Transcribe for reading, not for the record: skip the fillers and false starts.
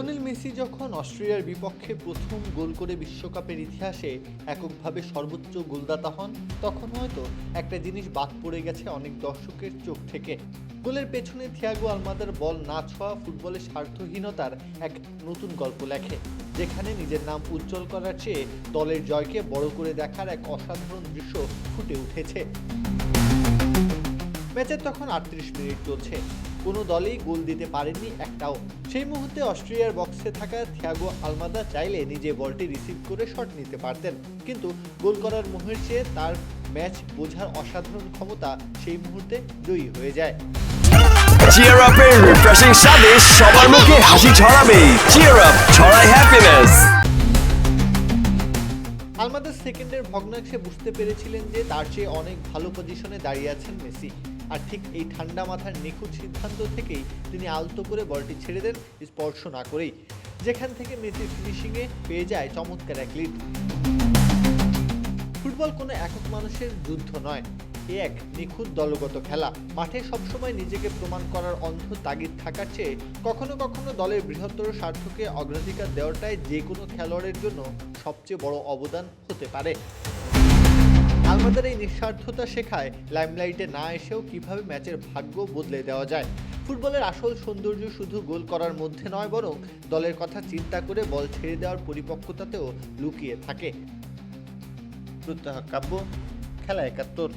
Lionel Messi যখন অস্ট্রিয়ার বিপক্ষে প্রথম গোল করে বিশ্বকাপের ইতিহাসে এককভাবে সর্বোচ্চ গোলদাতা হন, তখন হয়তো একটা জিনিস বাদ পড়ে গেছে অনেক দর্শকের চোখ থেকে। গোলের পেছনে থিয়াগো আলমাদার বল না ছোঁয়া ফুটবলের স্বার্থহীনতার এক নতুন গল্প লেখে, যেখানে নিজের নাম উজ্জ্বল করার চেয়ে দলের জয়কে বড় করে দেখার এক অসাধারণ দৃশ্য ফুটে উঠেছে। ম্যাচের তখন ৩৮ মিনিট চলছে, কোনো দলই গোল দিতে পারেননি একটাও। সেই মুহূর্তে অস্ট্রিয়ার বক্সে থাকা থিয়াগো আলমাদা চাইলে নিজে বলটি রিসিভ করে শট নিতে পারতেন, কিন্তু গোল করার মোহের চেয়ে তার ম্যাচ বোঝার অসাধারণ ক্ষমতা সেই মুহূর্তে জয়ী হয়ে যায়। চিয়ার আপের রিফ্রেশিং স্বাদে সবার মুখে হাসি ছড়াবে। চিয়ার আপ ছড়ায় হ্যাপিনেস। আলমাদার সেকেন্ডের ভগ্নাংশে বুঝতে পেরেছিলেন যে তার চেয়ে অনেক ভালো পজিশনে দাঁড়িয়ে আছেন মেসি, আর ঠিক এই ঠান্ডা মাথার নিখুঁত সিদ্ধান্ত থেকেই তিনি আলতো করে বলটি ছেড়ে দেন স্পর্শ না করেই, যেখান থেকে মেসি ফিনিশিংয়ে পেয়ে যায় চমৎকার এক লিড। ফুটবল কোনো একক মানুষের যুদ্ধ নয়, এ এক নিখুঁত দলগত খেলা। মাঠে সবসময় নিজেকে প্রমাণ করার অন্ধ তাগিদ থাকার চেয়ে কখনো কখনো দলের বৃহত্তর স্বার্থকে অগ্রাধিকার দেওয়াটাই যে কোনো খেলোয়াড়ের জন্য সবচেয়ে বড় অবদান হতে পারে। আলমাদার এই নিঃস্বার্থতা শেখায় লাইমলাইটে না এসেও কিভাবে ম্যাচের ভাগ্য বদলে দেওয়া যায়। ফুটবলের আসল সৌন্দর্য শুধু গোল করার মধ্যে নয়, বরং দলের কথা চিন্তা করে বল ছেড়ে দেওয়ার পরিপক্কতাতেও লুকিয়ে থাকে। প্রত্যহ কাব্য, খেলা ৭১।